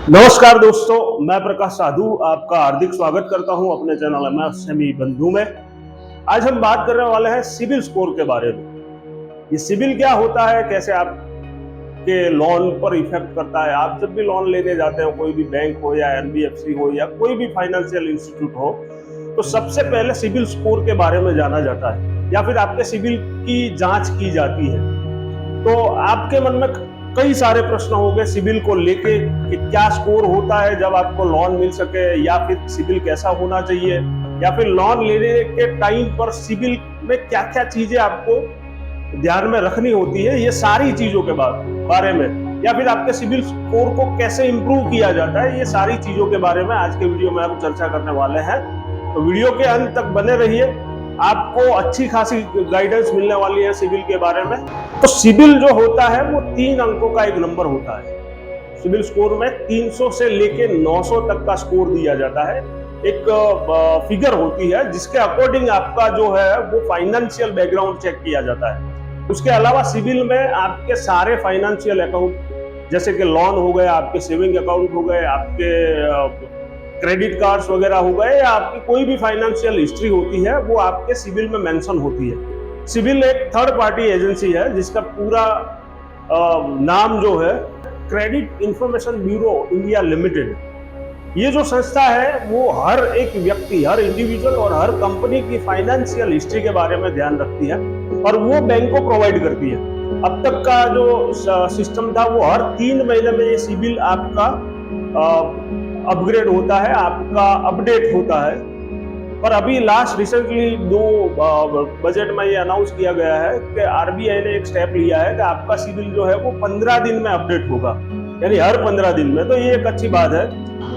नमस्कार दोस्तों, मैं प्रकाश साधु आपका हार्दिक स्वागत करता हूं अपने चैनल एमएसएमई बंधु में। आज हम बात करने वाले हैं सिबिल स्कोर के बारे में। ये सिबिल क्या होता है, कैसे आपके लोन पर इफेक्ट करता है। आप जब भी लोन लेने जाते हो, कोई भी बैंक हो या एनबीएफसी हो या कोई भी फाइनेंशियल इंस्टीट्यूट हो, तो सबसे पहले सिबिल स्कोर के बारे में जाना जाता है या फिर आपके सिबिल की जांच की जाती है। तो आपके मन में कई सारे प्रश्न हो गए सिबिल को लेके कि क्या स्कोर होता है जब आपको लोन मिल सके, या फिर सिबिल कैसा होना चाहिए, या फिर लोन लेने के टाइम पर सिबिल में क्या क्या चीजें आपको ध्यान में रखनी होती है, ये सारी चीजों के बारे में, या फिर आपके सिबिल स्कोर को कैसे इंप्रूव किया जाता है, ये सारी चीजों के बारे में आज के वीडियो में हम चर्चा करने वाले हैं। तो वीडियो के अंत तक बने रहिए, आपको अच्छी खासी गाइडेंस मिलने वाली है सिबिल के बारे में। तो सिबिल जो होता है वो 3 अंकों का एक नंबर होता है। सिबिल स्कोर में 300 से लेके 900 तक का स्कोर दिया जाता है। एक फिगर होती है जिसके अकॉर्डिंग आपका जो है वो फाइनेंशियल बैकग्राउंड चेक किया जाता है। उसके अलावा सिबिल में आपके सारे फाइनेंशियल अकाउंट, जैसे कि लोन हो गए, आपके सेविंग अकाउंट हो गए, आपके क्रेडिट कार्ड्स वगैरह हो गए, या आपकी कोई भी फाइनेंशियल हिस्ट्री होती है, वो आपके सिबिल में मेंशन होती है। सिबिल एक थर्ड पार्टी एजेंसी है जिसका पूरा नाम जो है credit information bureau India limited. ये जो संस्था है वो हर एक व्यक्ति, हर इंडिविजुअल और हर कंपनी की फाइनेंशियल हिस्ट्री के बारे में ध्यान रखती है और वो बैंक को प्रोवाइड करती है। अब तक का जो सिस्टम था वो हर 3 महीने में ये सिबिल आपका अपग्रेड होता है, आपका अपडेट होता है। पर अभी लास्ट रिसेंटली 2 बजट में ये अनाउंस किया गया है कि आरबीआई ने एक स्टेप लिया है कि आपका सिबिल जो है वो 15 दिन में अपडेट होगा, यानी हर 15 दिन में। तो ये एक अच्छी बात है।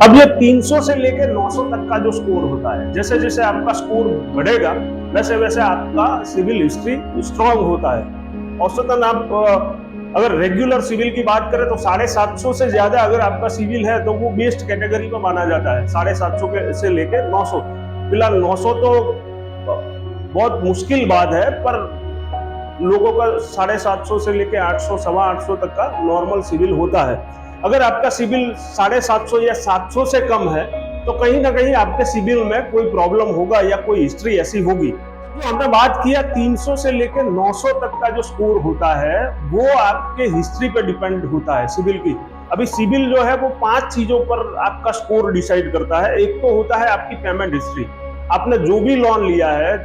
अब ये 300 से लेकर 900 तक का जो स्कोर होता है, जैसे जैसे आपका स्कोर बढ़ेगा वैसे वैसे आपका सिबिल हिस्ट्री स्ट्रांग होता है। औसतन आप अगर रेगुलर सिविल की बात करें तो 750 से ज्यादा अगर आपका सिविल है तो वो बेस्ट कैटेगरी में माना जाता है। 750 के से लेकर 900। फिलहाल 900 तो बहुत मुश्किल बात है, पर लोगों का 750 से लेकर 800, 850 तक का नॉर्मल सिविल होता है। अगर आपका सिविल 750 या 700 से कम है तो कहीं ना कहीं आपके सिविल में कोई प्रॉब्लम होगा या कोई हिस्ट्री ऐसी होगी। तो हमने बात किया 300 से लेकर 900 तक का जो स्कोर होता है वो आपके हिस्ट्री पे डिपेंड होता है सिबिल की। अभी सिबिल जो है वो 5 चीजों पर आपका स्कोर डिसाइड करता है। एक तो होता है आपकी पेमेंट हिस्ट्री। आपने जो भी लोन लिया है,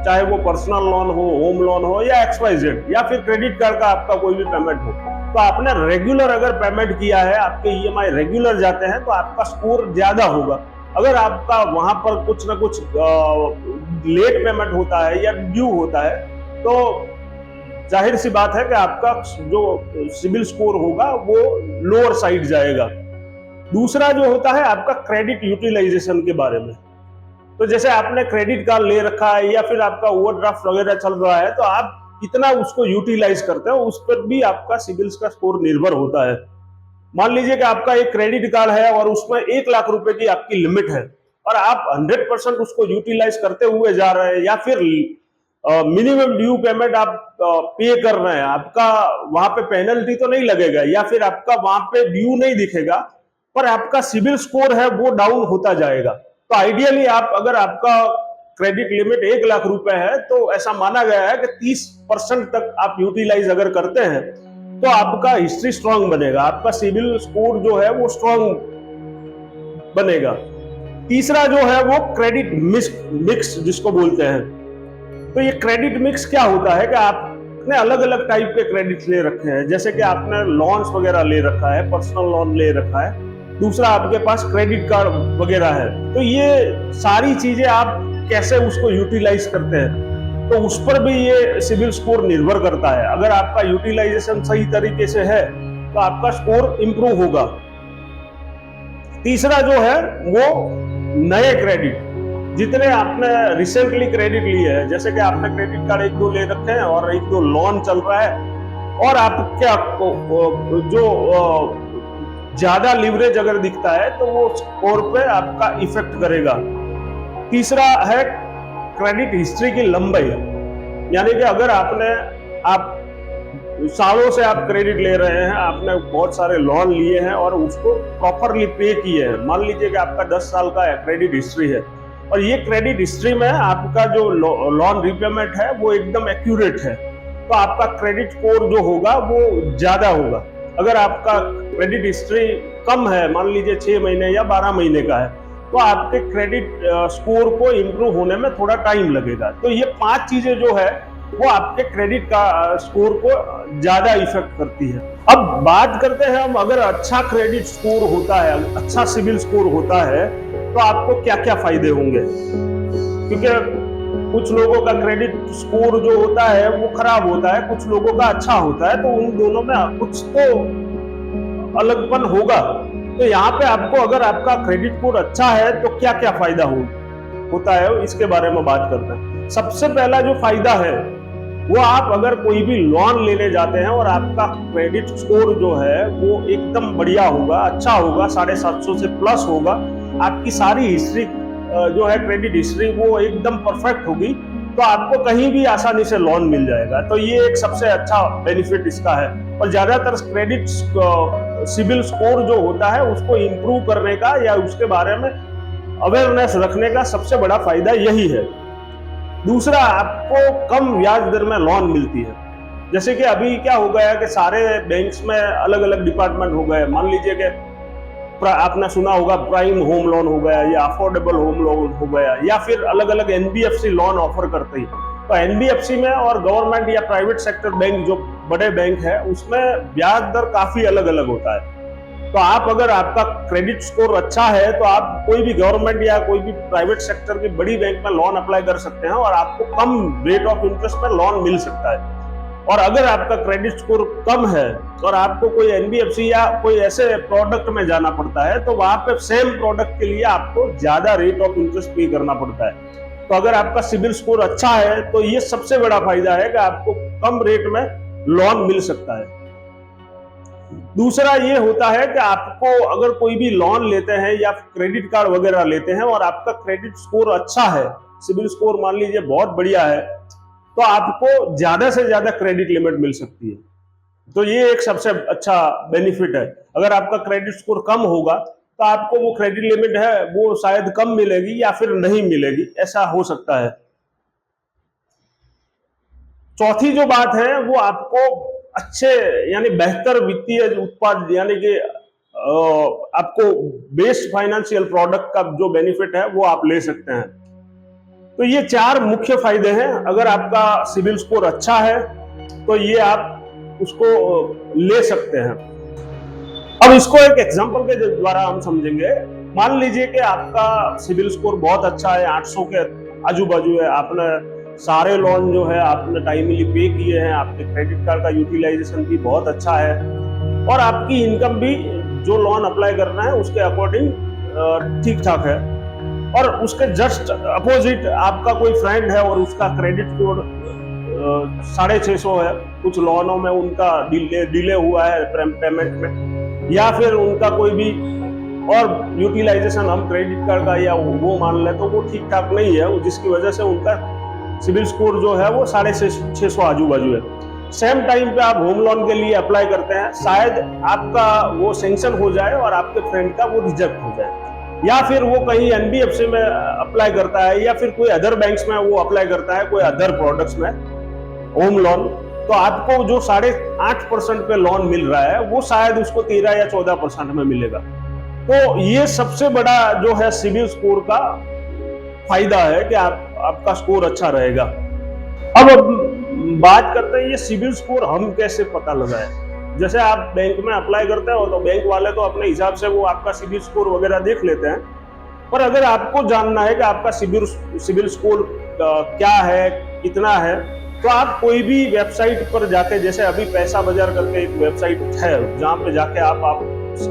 चाहे वो पर्सनल लोन हो, होम लोन हो या XYZ, या फिर क्रेडिट कार्ड का आपका कोई भी पेमेंट हो, तो आपने रेगुलर अगर पेमेंट किया है, आपके EMI रेगुलर जाते हैं तो आपका स्कोर ज्यादा होगा। अगर आपका वहां पर कुछ ना कुछ लेट पेमेंट होता है या ड्यू होता है तो जाहिर सी बात है कि आपका जो सिबिल स्कोर होगा वो लोअर साइड जाएगा। दूसरा जो होता है आपका क्रेडिट यूटिलाइजेशन के बारे में। तो जैसे आपने क्रेडिट कार्ड ले रखा है या फिर आपका ओवरड्राफ्ट वगैरह चल रहा है, तो आप कितना उसको यूटिलाइज करते हो उस पर भी आपका सिबिल का स्कोर निर्भर होता है। मान लीजिए कि आपका एक क्रेडिट कार्ड है और उसमें 1 लाख रुपए की आपकी लिमिट है और आप 100% उसको यूटिलाइज करते हुए जा रहे हैं, या फिर मिनिमम ड्यू पेमेंट आप पे कर रहे हैं, आपका वहां पे पेनल्टी तो नहीं लगेगा या फिर आपका वहां पे ड्यू नहीं दिखेगा, पर आपका सिबिल स्कोर है वो डाउन होता जाएगा। तो आइडियली आप, अगर आपका क्रेडिट लिमिट 1 लाख रुपए है तो ऐसा माना गया है कि 30% तक आप यूटिलाइज अगर करते हैं तो आपका हिस्ट्री स्ट्रांग बनेगा, आपका सिबिल स्कोर जो है वो स्ट्रांग बनेगा। तीसरा जो है वो क्रेडिट मिक्स जिसको बोलते हैं। तो ये क्रेडिट मिक्स क्या होता है कि आपने अलग अलग टाइप के क्रेडिट ले रखे हैं, जैसे कि आपने लोन्स वगैरह ले रखा है, पर्सनल लोन ले रखा है, दूसरा आपके पास क्रेडिट कार्ड वगैरह है। तो ये सारी चीजें आप कैसे उसको यूटिलाइज करते हैं तो उस पर भी ये सिबिल स्कोर निर्भर करता है। अगर आपका यूटिलाइजेशन सही तरीके से है तो आपका स्कोर इंप्रूव होगा। तीसरा जो है वो नए क्रेडिट, जितने आपने रिसेंटली क्रेडिट लिए हैं, जैसे कि आपने क्रेडिट कार्ड 1-2 ले रखे हैं और 1-2 लोन चल रहा है और आपके आपको जो ज्यादा लिवरेज अगर दिखता है तो वो स्कोर पे आपका इफेक्ट करेगा। तीसरा है क्रेडिट हिस्ट्री की लंबाई, यानी कि अगर आप सालों से आप क्रेडिट ले रहे हैं, आपने बहुत सारे लोन लिए हैं और उसको प्रॉपरली पे किए हैं। मान लीजिए कि आपका 10 साल का क्रेडिट हिस्ट्री है और ये क्रेडिट हिस्ट्री में आपका जो लोन रिपेमेंट है वो एकदम एक्यूरेट है, तो आपका क्रेडिट स्कोर जो होगा वो ज्यादा होगा। अगर आपका क्रेडिट हिस्ट्री कम है, मान लीजिए 6 महीने या 12 महीने का है, तो आपके क्रेडिट स्कोर को इम्प्रूव होने में थोड़ा टाइम लगेगा। तो ये 5 चीजें जो है वो आपके क्रेडिट का स्कोर को ज्यादा इफेक्ट करती है। अब बात करते हैं हम, अगर अच्छा क्रेडिट स्कोर होता है, अच्छा सिविल स्कोर होता है, तो आपको क्या क्या फायदे होंगे। क्योंकि कुछ लोगों का क्रेडिट स्कोर जो होता है वो खराब होता है, कुछ लोगों का अच्छा होता है, तो उन दोनों में कुछ तो अलगपन होगा। तो यहाँ पे आपको, अगर आपका क्रेडिट स्कोर अच्छा है तो क्या क्या फायदा होता है, इसके बारे में बात करते हैं। सबसे पहला जो फायदा है वो, आप अगर कोई भी लोन लेने जाते हैं और आपका क्रेडिट स्कोर जो है वो एकदम बढ़िया होगा, अच्छा होगा, 750 से प्लस होगा, आपकी सारी हिस्ट्री जो है क्रेडिट हिस्ट्री वो एकदम परफेक्ट होगी, तो आपको कहीं भी आसानी से लोन मिल जाएगा। तो ये एक सबसे अच्छा बेनिफिट इसका है। और ज्यादातर क्रेडिट सिविल स्कोर जो होता है उसको इंप्रूव करने का या उसके बारे में अवेयरनेस रखने का सबसे बड़ा फायदा यही है। दूसरा, आपको कम ब्याज दर में लोन मिलती है। जैसे कि अभी क्या हो गया कि सारे बैंक्स में अलग अलग डिपार्टमेंट हो गए। मान लीजिए कि आपने सुना होगा प्राइम होम लोन हो गया या अफोर्डेबल होम लोन हो गया, या फिर अलग अलग एनबीएफसी लोन ऑफर करते हैं। तो एनबीएफसी में और गवर्नमेंट या प्राइवेट सेक्टर बैंक जो बड़े बैंक है उसमें ब्याज दर काफी अलग अलग होता है। तो आप, अगर आपका क्रेडिट स्कोर अच्छा है तो आप कोई भी गवर्नमेंट या कोई भी प्राइवेट सेक्टर की बड़ी बैंक में लोन अप्लाई कर सकते हैं और आपको कम रेट ऑफ इंटरेस्ट में लोन मिल सकता है। और अगर आपका क्रेडिट स्कोर कम है और आपको कोई एनबीएफसी या कोई ऐसे प्रोडक्ट में जाना पड़ता है, तो वहां पे सेम प्रोडक्ट के लिए आपको ज्यादा रेट ऑफ इंटरेस्ट पे करना पड़ता है। तो अगर आपका सिबिल स्कोर अच्छा है तो ये सबसे बड़ा फायदा है कि आपको कम रेट में लोन मिल सकता है। दूसरा ये होता है कि आपको अगर कोई भी लोन लेते हैं या क्रेडिट कार्ड वगैरह लेते हैं और आपका क्रेडिट स्कोर अच्छा है, सिबिल स्कोर मान लीजिए बहुत बढ़िया है, तो आपको ज्यादा से ज्यादा क्रेडिट लिमिट मिल सकती है। तो ये एक सबसे अच्छा बेनिफिट है। अगर आपका क्रेडिट स्कोर कम होगा तो आपको वो क्रेडिट लिमिट है वो शायद कम मिलेगी या फिर नहीं मिलेगी, ऐसा हो सकता है। चौथी जो बात है वो, आपको अच्छे यानी बेहतर वित्तीय उत्पाद यानी कि आपको बेस्ट फाइनेंशियल प्रोडक्ट का जो बेनिफिट है वो आप ले सकते हैं। तो ये 4 मुख्य फायदे हैं। अगर आपका सिबिल स्कोर अच्छा है तो ये आप उसको ले सकते हैं। अब इसको एक एग्जांपल के द्वारा हम समझेंगे। मान लीजिए कि आपका सिबिल स्कोर बहुत अच्छा है, 800 के आजू बाजू है, आपने सारे लोन जो है आपने टाइमली पे किए हैं, आपके क्रेडिट कार्ड का यूटिलाइजेशन भी बहुत अच्छा है और आपकी इनकम भी जो लोन अप्लाई करना है उसके अकॉर्डिंग ठीक ठाक है। और उसके जस्ट अपोजिट आपका कोई फ्रेंड है और उसका क्रेडिट स्कोर 650 है, कुछ लोनों में उनका डिले हुआ है पेमेंट में, या फिर उनका कोई भी और यूटिलाइजेशन हम क्रेडिट कार्ड का या वो मान ले तो वो ठीक ठाक नहीं है, जिसकी वजह से उनका सिबिल स्कोर जो है वो 650 आजू बाजू है। सेम टाइम पे आप होम लोन के लिए अप्लाई करते हैं, शायद आपका वो सैंक्शन हो जाए और आपके फ्रेंड का वो रिजेक्ट हो जाए, या फिर वो कहीं एनबीएफसी में अप्लाई करता है या फिर कोई अदर बैंक्स में वो अप्लाई करता है कोई अदर प्रोडक्ट्स में होम लोन, तो आपको जो 8.5% पे लोन मिल रहा है वो शायद उसको 13 या 14% में मिलेगा। तो ये सबसे बड़ा जो है सिबिल स्कोर का फायदा है कि आपका स्कोर अच्छा रहेगा। अब बात करते हैं ये सिबिल स्कोर हम कैसे पता लगाएं। जैसे आप बैंक में अप्लाई करते हो तो बैंक वाले तो अपने हिसाब से वो आपका सिबिल स्कोर वगैरह देख लेते हैं, पर अगर आपको जानना है कि आपका सिबिल स्कोर क्या है, कितना है, तो आप कोई भी वेबसाइट पर जाके, जैसे अभी पैसा बाजार करके एक वेबसाइट है जहाँ पे जाके आप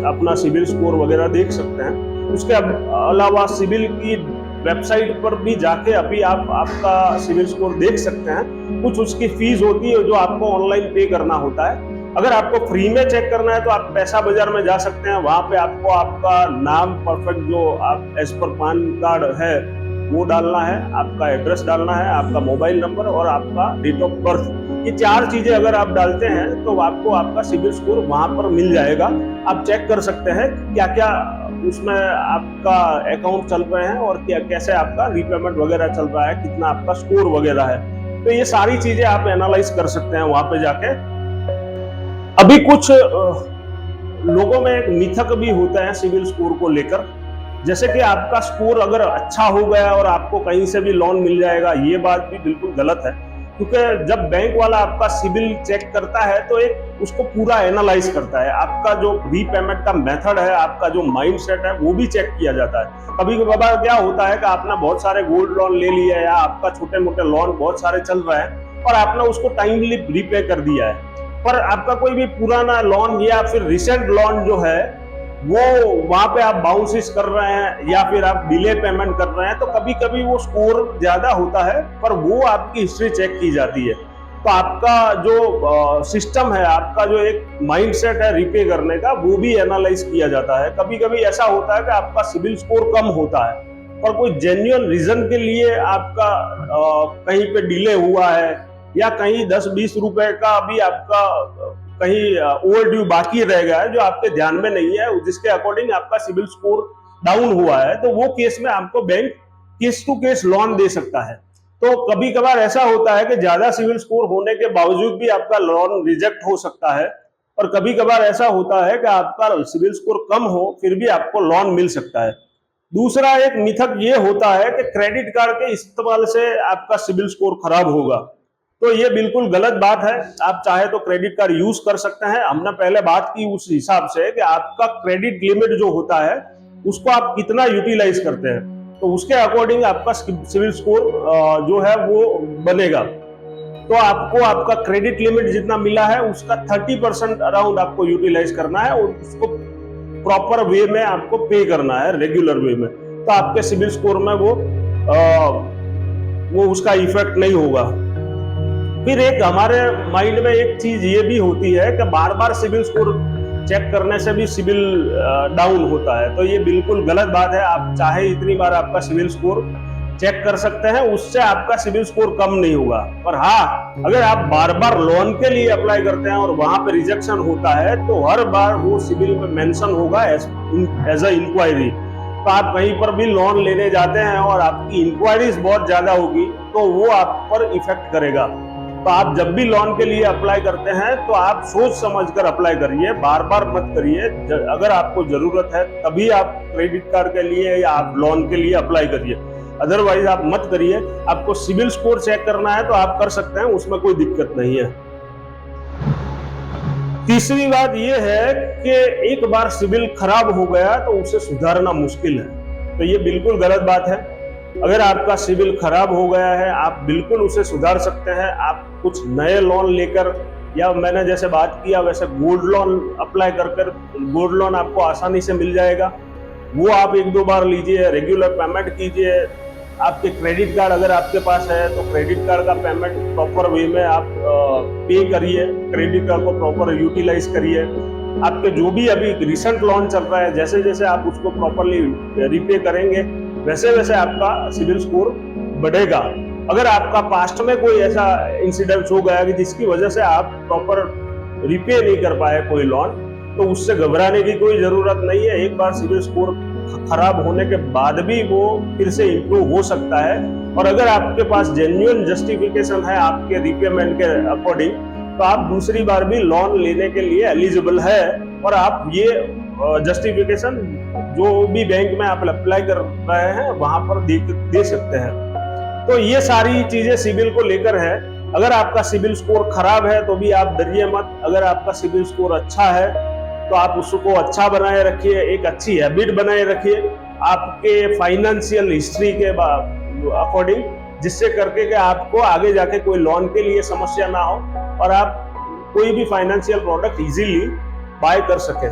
अपना सिबिल स्कोर वगैरह देख सकते हैं। उसके अलावा सिबिल की वेबसाइट पर भी जाके अभी आप आपका सिबिल स्कोर देख सकते हैं। कुछ उसकी फीस होती है जो आपको ऑनलाइन पे करना होता है। अगर आपको फ्री में चेक करना है तो आप पैसा बाजार में जा सकते हैं, वहां पे आपको आपका नाम परफेक्ट जो आप एज पर पैन कार्ड है वो डालना है, आपका एड्रेस डालना है, आपका मोबाइल नंबर और आपका डेट ऑफ बर्थ, ये 4 चीजें अगर आप डालते हैं तो आपको आपका सिबिल स्कोर वहां पर मिल जाएगा। आप चेक कर सकते हैं क्या क्या उसमें आपका अकाउंट चल रहे हैं और क्या कैसे आपका रीपेमेंट वगैरह चल रहा है, कितना आपका स्कोर वगैरह है। तो ये सारी चीजें आप एनालाइज कर सकते हैं वहां पे जाके। अभी कुछ लोगों में एक मिथक भी होता है सिविल स्कोर को लेकर, जैसे कि आपका स्कोर अगर अच्छा हो गया और आपको कहीं से भी लोन मिल जाएगा, ये बात भी बिल्कुल गलत है। क्योंकि जब बैंक वाला आपका सिविल चेक करता है तो एक उसको पूरा एनालाइज करता है, आपका जो रीपेमेंट का मेथड है, आपका जो माइंड सेट है, वो भी चेक किया जाता है। कभी कभार क्या होता है कि आपने बहुत सारे गोल्ड लोन ले लिए है या आपका छोटे मोटे लोन बहुत सारे चल रहे हैं और आपने उसको टाइमली रिपे कर दिया है, पर आपका कोई भी पुराना लोन या फिर रिसेंट लोन जो है वो वहां पे आप बाउंसिस कर रहे हैं या फिर आप डिले पेमेंट कर रहे हैं, तो कभी कभी वो स्कोर ज्यादा होता है, पर वो आपकी हिस्ट्री चेक की जाती है। तो आपका जो सिस्टम है, आपका जो एक माइंडसेट है रिपे करने का, वो भी एनालाइज किया जाता है। कभी कभी ऐसा होता है कि आपका सिविल स्कोर कम होता है और कोई जेन्युइन रीजन के लिए आपका कहीं पे डिले हुआ है या कहीं 10-20 रुपए का भी आपका कहीं ओवर ड्यू बाकी रह गया है जो आपके ध्यान में नहीं है, जिसके अकॉर्डिंग आपका सिविल स्कोर डाउन हुआ है, तो वो केस में आपको bank case to case loan दे सकता है। तो कभी कभार ऐसा होता है कि ज्यादा सिविल स्कोर होने के बावजूद भी आपका लोन रिजेक्ट हो सकता है, और कभी कभार ऐसा होता है कि आपका सिविल स्कोर कम हो फिर भी आपको लोन मिल सकता है। दूसरा एक मिथक ये होता है कि क्रेडिट कार्ड के इस्तेमाल से आपका सिविल स्कोर खराब होगा, तो ये बिल्कुल गलत बात है। आप चाहे तो क्रेडिट कार्ड यूज कर सकते हैं। हमने पहले बात की उस हिसाब से कि आपका क्रेडिट लिमिट जो होता है उसको आप कितना यूटिलाइज करते हैं, तो उसके अकॉर्डिंग आपका सिविल स्कोर जो है वो बनेगा। तो आपको आपका क्रेडिट लिमिट जितना मिला है उसका 30% अराउंड आपको यूटिलाइज करना है और उसको प्रॉपर वे में आपको पे करना है, रेगुलर वे में, तो आपके सिविल स्कोर में वो उसका इफेक्ट नहीं होगा। फिर एक हमारे माइंड में एक चीज ये भी होती है कि बार बार सिविल स्कोर चेक करने से भी सिविल डाउन होता है, तो ये बिल्कुल गलत बात है। आप चाहे इतनी बार आपका सिविल स्कोर चेक कर सकते हैं, उससे आपका सिविल स्कोर कम नहीं होगा। पर हाँ, अगर आप बार बार लोन के लिए अप्लाई करते हैं और वहां पे रिजेक्शन होता है तो हर बार वो सिविल में मेंशन होगा एज अ इंक्वायरी। तो आप कहीं पर भी लोन लेने जाते हैं और आपकी इंक्वायरीज बहुत ज्यादा होगी तो वो आप पर इफेक्ट करेगा। तो आप जब भी लोन के लिए अप्लाई करते हैं तो आप सोच समझकर अप्लाई करिए, बार बार मत करिए। अगर आपको जरूरत है तभी आप क्रेडिट कार्ड के लिए या आप लोन के लिए अप्लाई करिए, अदरवाइज आप मत करिए। आपको सिविल स्कोर चेक करना है तो आप कर सकते हैं, उसमें कोई दिक्कत नहीं है। तीसरी बात यह है कि एक बार सिविल खराब हो गया तो उसे सुधारना मुश्किल है, तो ये बिल्कुल गलत बात है। अगर आपका सिविल खराब हो गया है आप बिल्कुल उसे सुधार सकते हैं। आप कुछ नए लोन लेकर, या मैंने जैसे बात किया वैसे गोल्ड लोन अप्लाई कर गोल्ड लोन आपको आसानी से मिल जाएगा, वो आप 1-2 बार लीजिए, रेगुलर पेमेंट कीजिए। आपके क्रेडिट कार्ड अगर आपके पास है तो क्रेडिट कार्ड का पेमेंट प्रॉपर वे में आप पे करिए, क्रेडिट कार्ड को प्रॉपर यूटिलाइज करिए। आपके जो भी अभी रिसेंट लोन चल रहा है, जैसे जैसे आप उसको प्रॉपरली रिपे करेंगे वैसे वैसे आपका सिविल स्कोर बढ़ेगा। अगर आपका पास्ट में कोई ऐसा इंसिडेंट हो गया कि जिसकी वजह से आप प्रॉपर रिपे नहीं कर पाए कोई लोन, तो उससे घबराने की कोई जरूरत नहीं है। एक बार सिविल स्कोर खराब होने के बाद भी वो फिर से इंप्रूव हो सकता है, और अगर आपके पास जेन्युइन जस्टिफिकेशन है आपके रिपेमेंट के अकॉर्डिंग तो आप दूसरी बार भी लोन लेने के लिए एलिजिबल है, और आप ये जस्टिफिकेशन जो भी बैंक में आप अप्लाई कर रहे हैं वहां पर दे सकते हैं। तो ये सारी चीजें सिविल को लेकर है। अगर आपका सिविल स्कोर खराब है तो भी आप डरिए मत। अगर आपका सिविल स्कोर अच्छा है तो आप उसको अच्छा बनाए रखिए, एक अच्छी हैबिट बनाए रखिए आपके फाइनेंशियल हिस्ट्री के अकॉर्डिंग, जिससे करके कि आपको आगे जाके कोई लोन के लिए समस्या ना हो और आप कोई भी फाइनेंशियल प्रोडक्ट इजीली बाय कर सकें।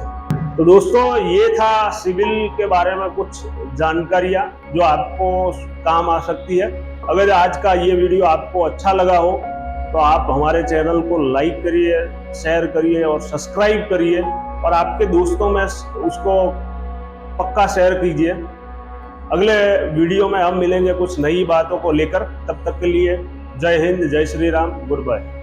तो दोस्तों, ये था सिविल के बारे में कुछ जानकारियां जो आपको काम आ सकती है। अगर आज का ये वीडियो आपको अच्छा लगा हो तो आप हमारे चैनल को लाइक करिए, शेयर करिए और सब्सक्राइब करिए, और आपके दोस्तों में उसको पक्का शेयर कीजिए। अगले वीडियो में हम मिलेंगे कुछ नई बातों को लेकर। तब तक के लिए जय हिंद, जय श्री राम, गुड बाय।